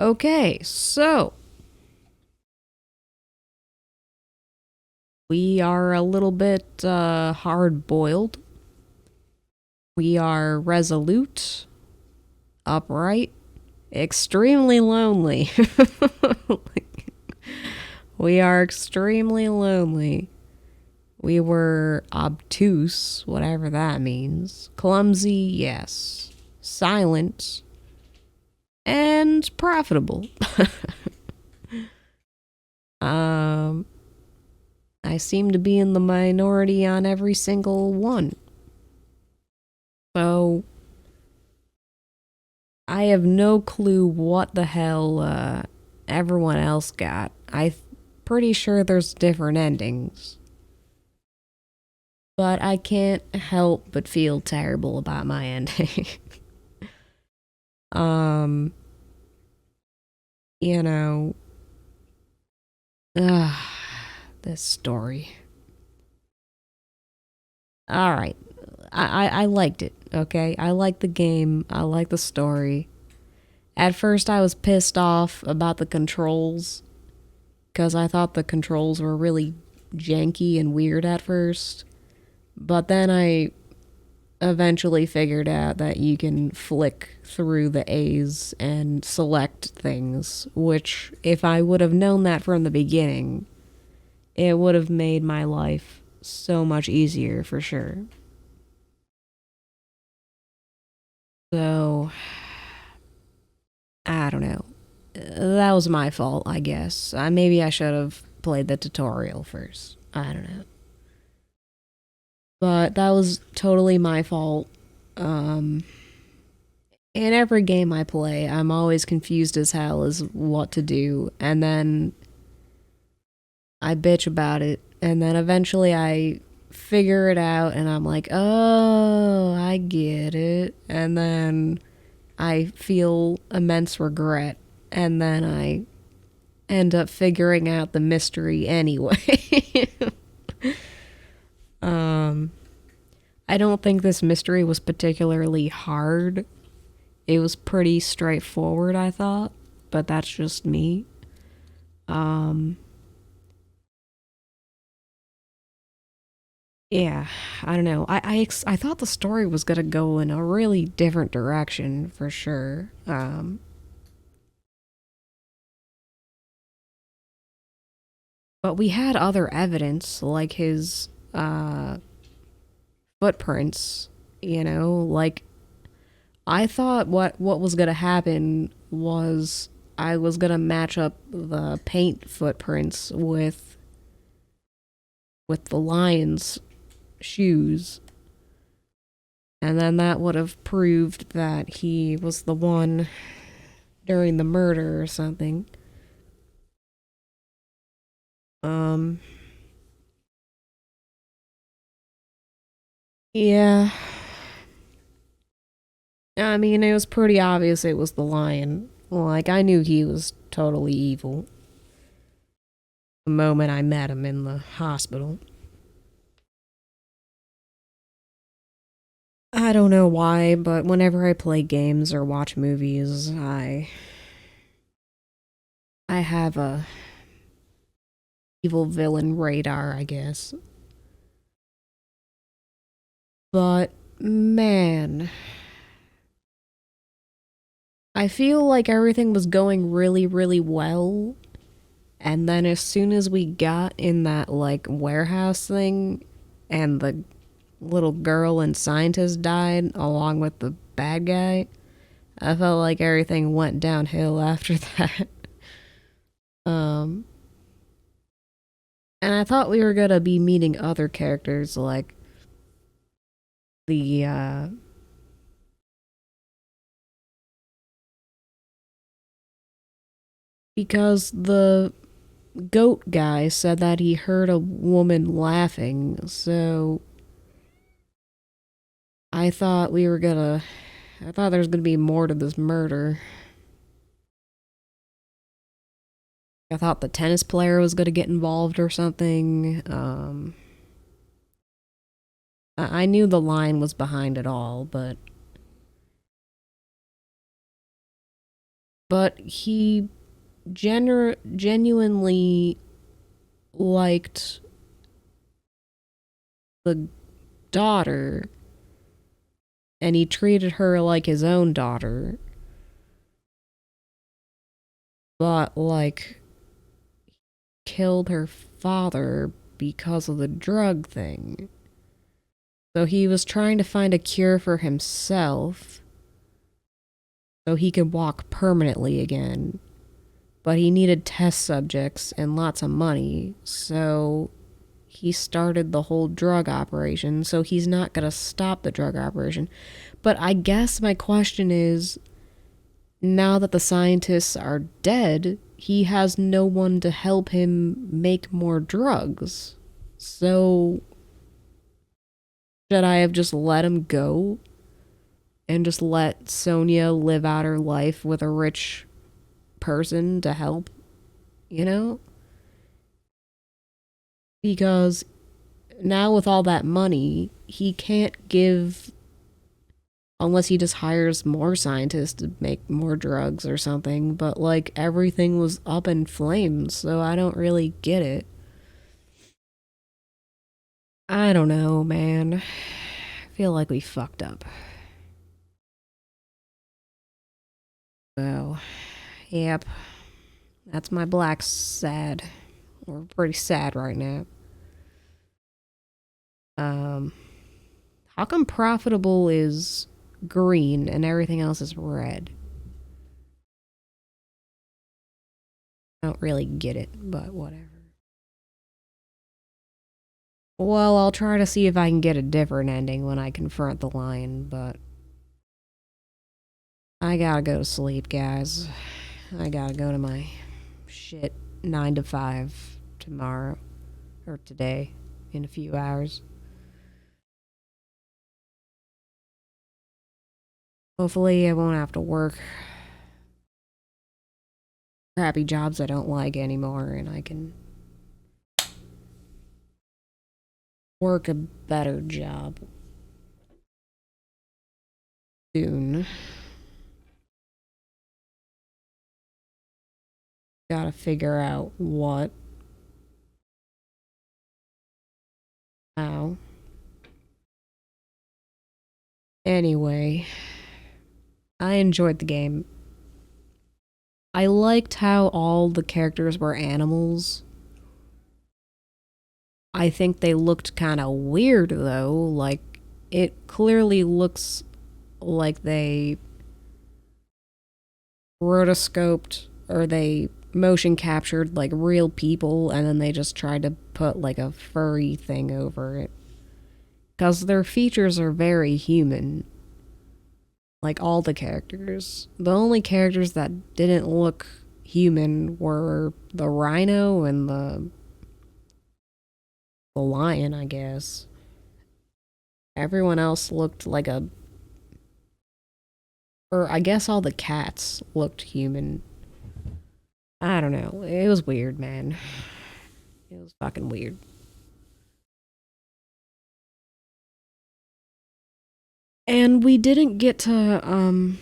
Okay, so we are a little bit hard boiled. We are resolute, upright, extremely lonely. We are extremely lonely. We were obtuse, whatever that means. Clumsy, yes. Silent, and profitable. um, I seem to be in the minority on every single one. So, I have no clue what the hell everyone else got. I'm pretty sure there's different endings. But I can't help but feel terrible about my ending. um, you know, ugh, this story. Alright, I liked it, okay? I liked the game, I liked the story. At first, I was pissed off about the controls, because I thought the controls were really janky and weird at first. But then I eventually figured out that you can flick through the A's and select things, which, if I would have known that from the beginning, it would have made my life so much easier for sure. So, I don't know. That was my fault, I guess. Maybe I should have played the tutorial first. I don't know. But that was totally my fault. Um, in every game I play, I'm always confused as hell as what to do, and then I bitch about it, and then eventually I figure it out, and I'm like, oh, I get it, and then I feel immense regret, and then I end up figuring out the mystery anyway. um, I don't think this mystery was particularly hard. It was pretty straightforward, I thought, but that's just me. Um, yeah, I don't know. I thought the story was gonna go in a really different direction for sure. But we had other evidence, like his footprints. Like I thought what was gonna happen was I was gonna match up the paint footprints with the lion's shoes, and then that would have proved that he was the one during the murder or something. Um, yeah. I mean, it was pretty obvious it was the lion. Like, I knew he was totally evil the moment I met him in the hospital. I don't know why, but whenever I play games or watch movies, I have a evil villain radar, I guess. But man, I feel like everything was going really, really well. And then as soon as we got in that like warehouse thing and the little girl and scientist died along with the bad guy, I felt like everything went downhill after that. Um and I thought we were gonna be meeting other characters like the because the goat guy said that he heard a woman laughing, so I thought we were gonna I thought there was gonna be more to this murder. I thought the tennis player was gonna get involved or something. I knew the line was behind it all, but But he genuinely liked the daughter, and he treated her like his own daughter. But, like, killed her father because of the drug thing. So he was trying to find a cure for himself so he could walk permanently again. But he needed test subjects and lots of money, so he started the whole drug operation. So he's not gonna stop the drug operation. But I guess my question is, now that the scientists are dead, he has no one to help him make more drugs. So should I have just let him go and just let Sonia live out her life with a rich person to help, you know? Because now with all that money, he can't give, unless he just hires more scientists to make more drugs or something, but like everything was up in flames, so I don't really get it. I don't know, man. I feel like we fucked up. So, yep. That's my Blacksad. We're pretty sad right now. Um, how come profitable is green and everything else is red? I don't really get it, but whatever. Well, I'll try to see if I can get a different ending when I confront the lion, but I gotta go to sleep, guys. I gotta go to my shit 9 to 5 tomorrow, or today, in a few hours. Hopefully, I won't have to work crappy jobs I don't like anymore, and I can work a better job soon. Gotta figure out what, how. Anyway, I enjoyed the game. I liked how all the characters were animals. I think they looked kind of weird though. Like, it clearly looks like they rotoscoped or they motion captured like real people and then they just tried to put like a furry thing over it. Because their features are very human. Like all the characters. The only characters that didn't look human were the rhino and the lion, I guess. Everyone else looked like a, or I guess all the cats looked human. I don't know. It was weird, man. It was fucking weird. And we didn't get to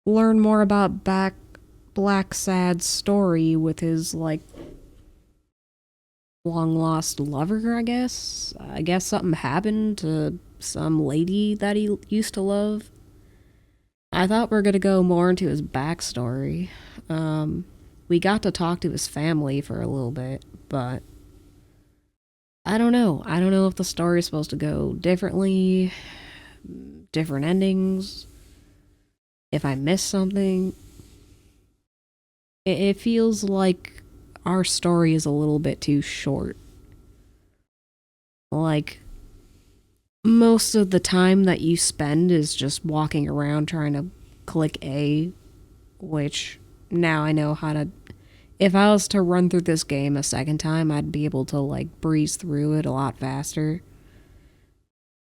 learn more about Blacksad's story with his like long lost lover, I guess. I guess something happened to some lady that he used to love. I thought we were gonna go more into his backstory. We got to talk to his family for a little bit, but I don't know. I don't know if the story is supposed to go differently, different endings, if I missed something. It feels like our story is a little bit too short. Like, most of the time that you spend is just walking around trying to click A, which now I know how to. If I was to run through this game a second time, I'd be able to, like, breeze through it a lot faster.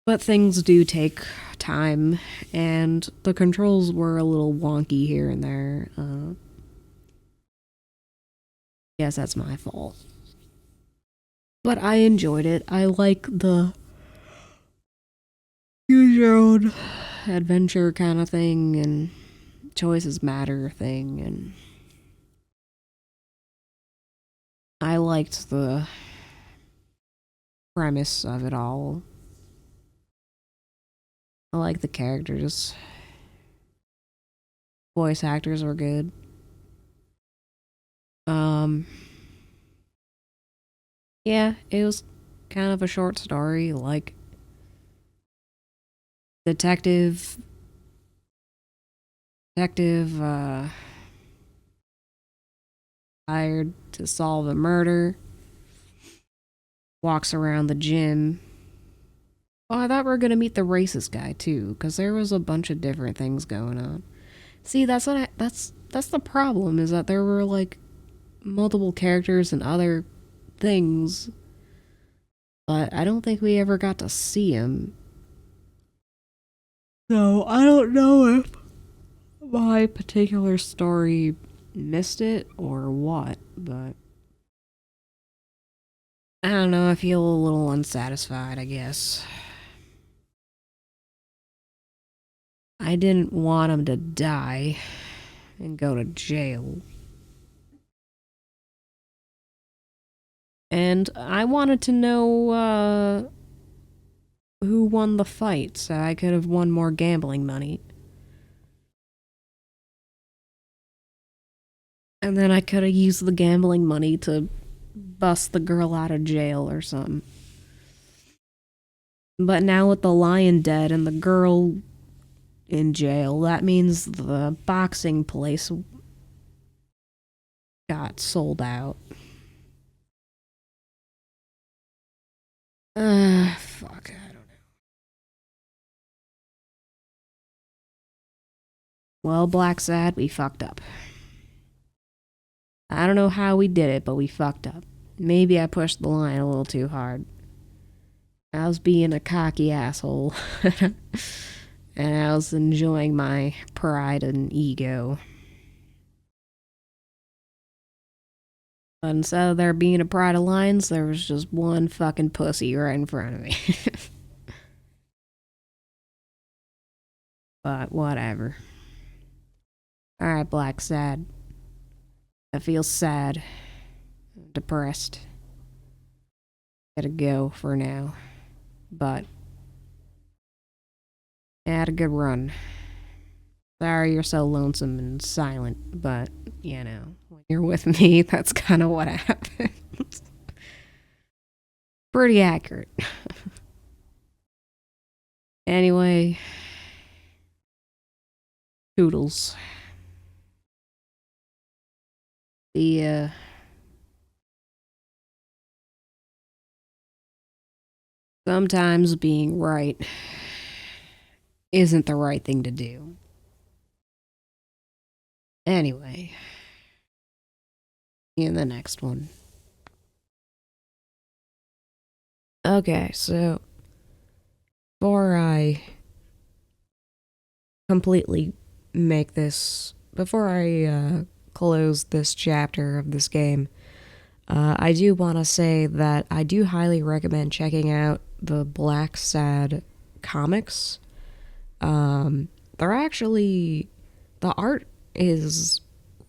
But things do take time, and the controls were a little wonky here and there. Yes, that's my fault. But I enjoyed it. I like the choose your own adventure kind of thing, and choices matter thing, and I liked the premise of it all. I like the characters. Voice actors were good. Um, yeah, it was kind of a short story, like detective, detective, hired to solve a murder, walks around the gym. Oh, I thought we were gonna meet the racist guy too, because there was a bunch of different things going on. See, that's the problem, is that there were like multiple characters and other things, but I don't think we ever got to see him. So I don't know if my particular story missed it or what, but I don't know, I feel a little unsatisfied, I guess. I didn't want him to die and go to jail. And I wanted to know who won the fight, so I could have won more gambling money. And then I could have used the gambling money to bust the girl out of jail or something. But now with the lion dead and the girl in jail, that means the boxing place got sold out. Fuck, I don't know. Well, Blacksad, we fucked up. I don't know how we did it, but we fucked up. Maybe I pushed the line a little too hard. I was being a cocky asshole. And I was enjoying my pride and ego. But instead of there being a pride of lions, there was just one fucking pussy right in front of me. But whatever. Alright, Blacksad. I feel sad. Depressed. Gotta go for now. But I had a good run. Sorry you're so lonesome and silent, but, you know, when you're with me, that's kind of what happens. Pretty accurate. Anyway, toodles. The, sometimes being right isn't the right thing to do. Anyway, in the next one. Okay, so before I completely make this, before I close this chapter of this game, I do want to say that I do highly recommend checking out the Blacksad comics. They're actually, the art is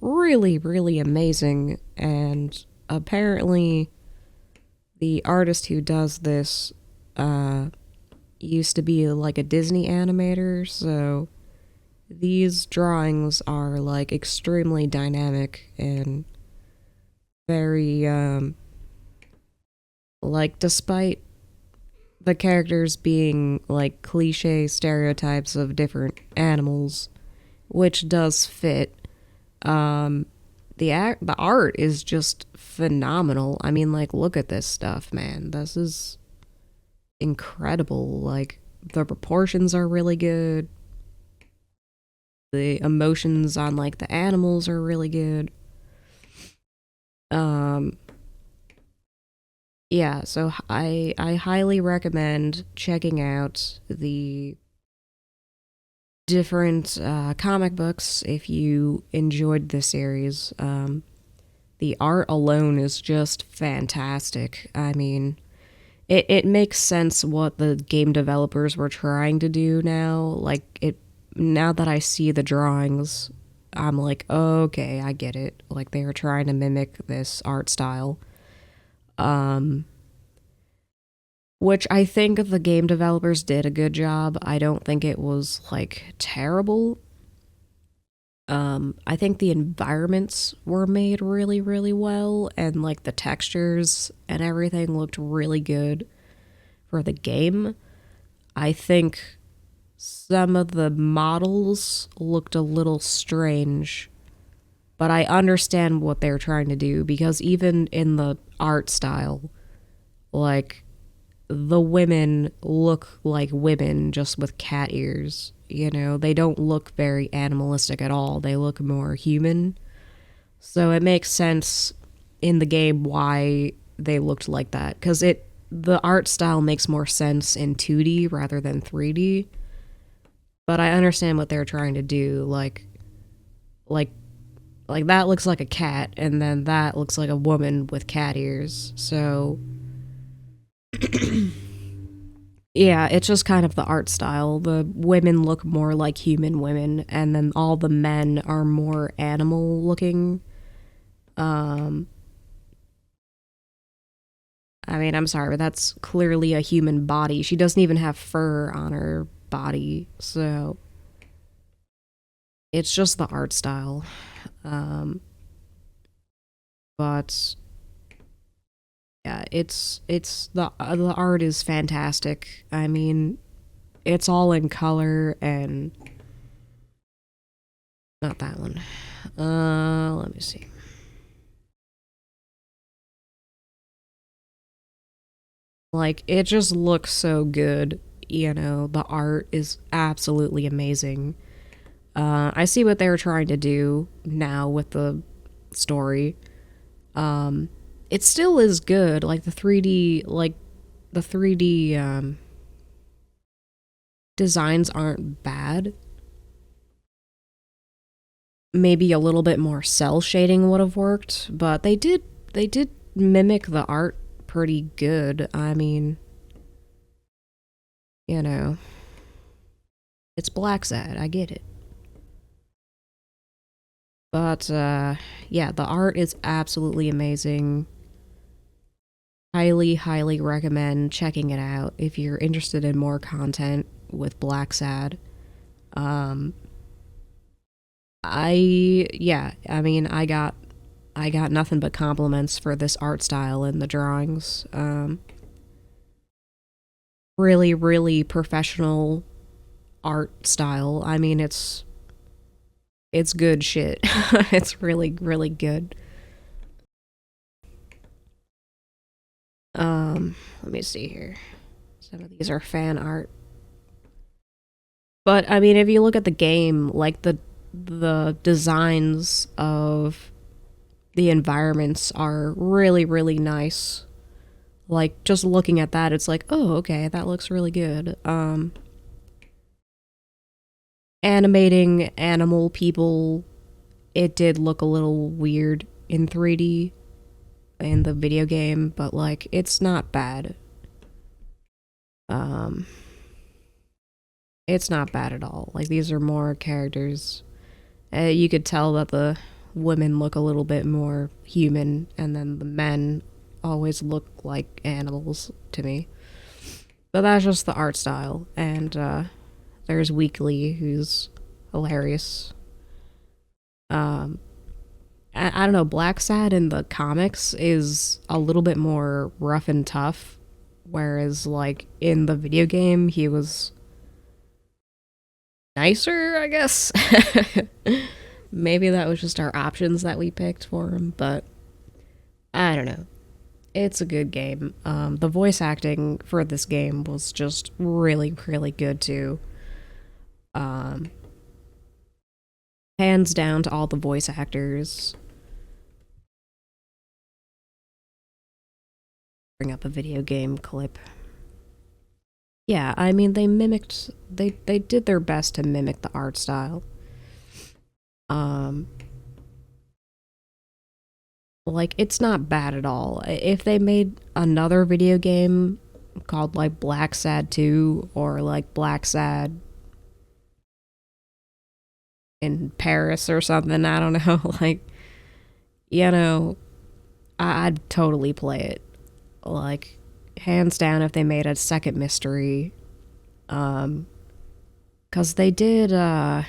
really, really amazing, and apparently the artist who does this used to be like a Disney animator, so these drawings are like extremely dynamic and very like, despite the characters being like cliche stereotypes of different animals, which does fit, the art is just phenomenal. I mean, like, look at this stuff, man. This is incredible. Like, the proportions are really good. The emotions on like the animals are really good. Yeah, so I highly recommend checking out the different comic books if you enjoyed this series. The art alone is just fantastic. I mean, it makes sense what the game developers were trying to do now. Like, it now that I see the drawings, I'm like, okay, I get it. Like they were trying to mimic this art style. Um, which I think the game developers did a good job. I don't think it was like terrible. I think the environments were made really, really well, and like the textures and everything looked really good for the game. I think some of the models looked a little strange, but I understand what they're trying to do because even in the art style, like the women look like women just with cat ears. You know, they don't look very animalistic at all. They look more human. So it makes sense in the game why they looked like that cuz it the art style makes more sense in 2D rather than 3D. But I understand what they're trying to do like like that looks like a cat and then that looks like a woman with cat ears. So yeah, it's just kind of the art style. The women look more like human women, and then all the men are more animal looking. Um, I mean, I'm sorry, but that's clearly a human body. She doesn't even have fur on her body, so it's just the art style. Um, but yeah, it's the art is fantastic. I mean, it's all in color and not that one. Let me see. Like, it just looks so good. You know, the art is absolutely amazing. I see what they were trying to do now with the story. Um, it still is good. Like, the 3D designs aren't bad. Maybe a little bit more cell shading would have worked, but they did mimic the art pretty good. I mean, you know, it's Blacksad. I get it. But yeah, the art is absolutely amazing. Highly, highly recommend checking it out if you're interested in more content with Blacksad. Um, I mean, I got nothing but compliments for this art style and the drawings. Really, really professional art style. I mean, it's good shit. It's really, really good. Let me see here. Some of these are fan art. But I mean, if you look at the game, like the designs of the environments are really, really nice. Like just looking at that, it's like, oh, okay, that looks really good. Animating animal people, it did look a little weird in 3D in the video game, but like it's not bad. Um, it's not bad at all. Like these are more characters. You could tell that the women look a little bit more human, and then the men always look like animals to me. But that's just the art style, and there's Weekly, who's hilarious. Um, I don't know, Blacksad in the comics is a little bit more rough and tough, whereas like in the video game he was nicer, I guess. Maybe that was just our options that we picked for him, but I don't know. It's a good game. The voice acting for this game was just really, really good too. Um, Hands down to all the voice actors. Bring up a video game clip. Yeah, I mean they did their best to mimic the art style. Um like it's not bad at all. If they made another video game called like Black Sad 2 or like Black Sad in Paris or something. I don't know. Like, you know, I'd totally play it. Like, hands down, if they made a second mystery. Cause they did, what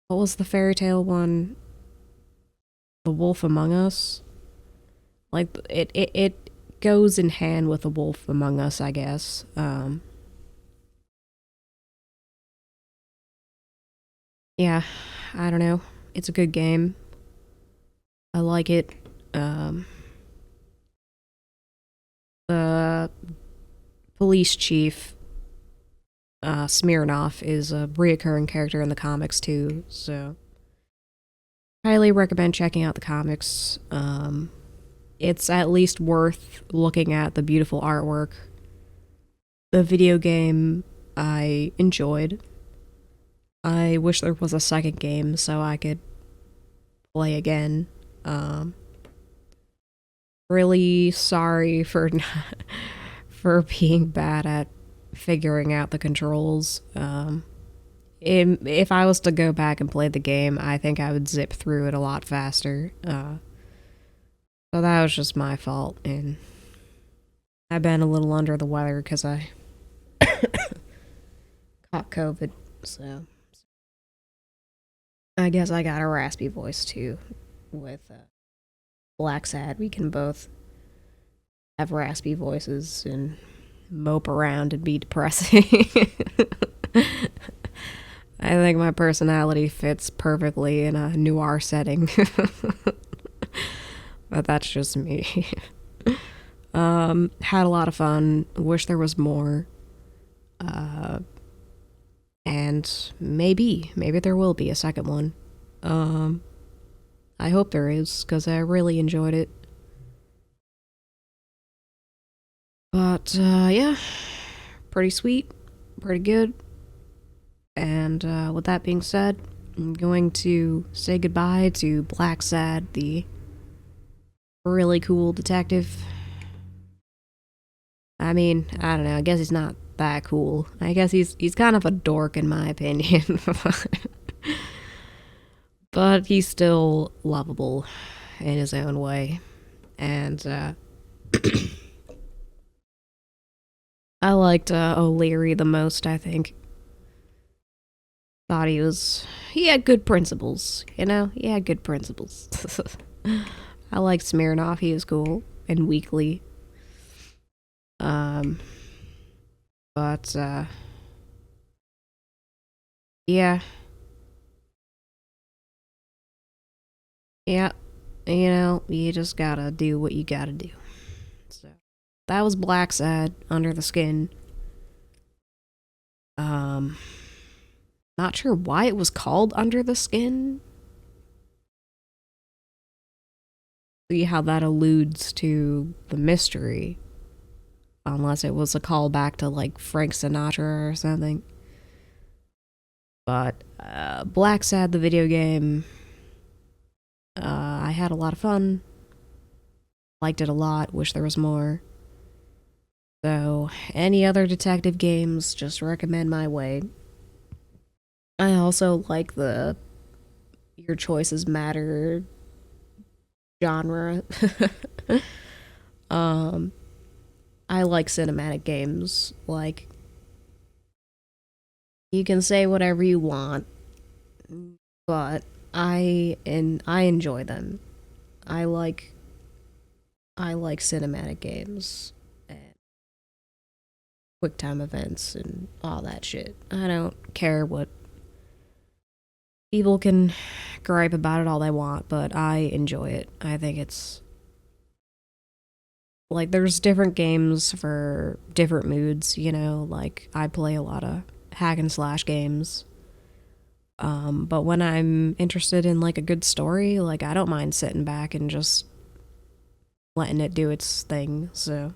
was the fairy tale one? The Wolf Among Us? Like, it goes in hand with The Wolf Among Us, I guess. Yeah, I don't know. It's a good game. I like it. Um, the police chief, Smirnoff, is a reoccurring character in the comics too, so highly recommend checking out the comics. It's at least worth looking at the beautiful artwork. The video game I enjoyed. I wish there was a second game so I could play again. Um, really sorry for for being bad at figuring out the controls. If I was to go back and play the game, I think I would zip through it a lot faster. So that was just my fault, and I've been a little under the weather because I caught COVID, so I guess I got a raspy voice too. With Blacksad, we can both have raspy voices and mope around and be depressing. I think my personality fits perfectly in a noir setting. But that's just me. Had a lot of fun. Wish there was more. And maybe there will be a second one. I hope there is, because I really enjoyed it. But, yeah. Pretty sweet. Pretty good. And, with that being said, I'm going to say goodbye to Blacksad, the really cool detective. I mean, I don't know, I guess he's not that cool. I guess he's kind of a dork in my opinion. But he's still lovable in his own way. And I liked O'Leary the most, I think. Thought he had good principles, you know? He had good principles. I liked Smirnoff, he was cool and weakly. But yeah. Yeah, you know, you just gotta do what you gotta do. So that was Blacksad, Under the Skin. Not sure why it was called Under the Skin. See how that alludes to the mystery. Unless it was a callback to like Frank Sinatra or something. But Blacksad, the video game, I had a lot of fun. Liked it a lot. Wish there was more. So, any other detective games, just recommend my way. I also like the Your Choices Matter genre. I like cinematic games. Like, you can say whatever you want, but I enjoy them. I like cinematic games and quick time events and all that shit. I don't care what people can gripe about it all they want, but I enjoy it. I think it's like there's different games for different moods, you know, like I play a lot of hack and slash games. But when I'm interested in like a good story, like I don't mind sitting back and just letting it do its thing. So,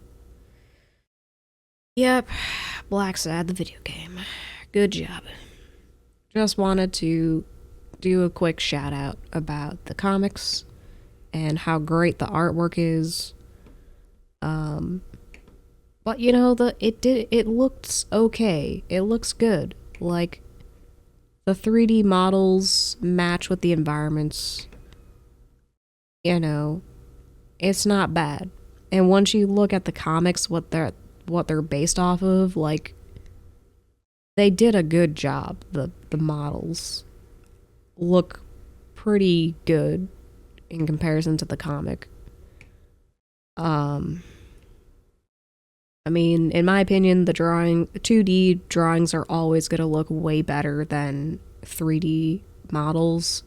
yep, Blacksad, the video game. Good job. Just wanted to do a quick shout out about the comics and how great the artwork is. But you know, it looks okay. It looks good. Like, The 3D models match with the environments. You know, it's not bad. And once you look at the comics, what they're based off of, like, they did a good job. The models look pretty good in comparison to the comic. I mean, in my opinion, the 2D drawings are always going to look way better than 3D models.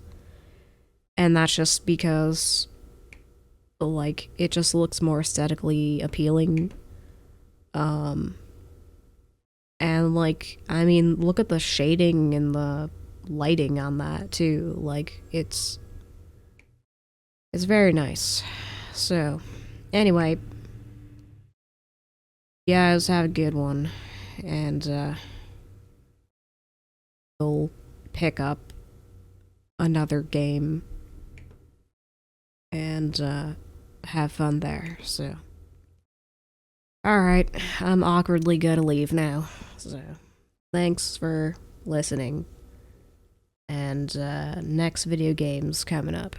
And that's just because, like, it just looks more aesthetically appealing. And, like, I mean, look at the shading and the lighting on that, too. Like, it's very nice. So, anyway, yeah, let's have a good one. And, we'll pick up another game and, have fun there, so. Alright, I'm awkwardly gonna leave now, so. Thanks for listening. And, next video game's coming up.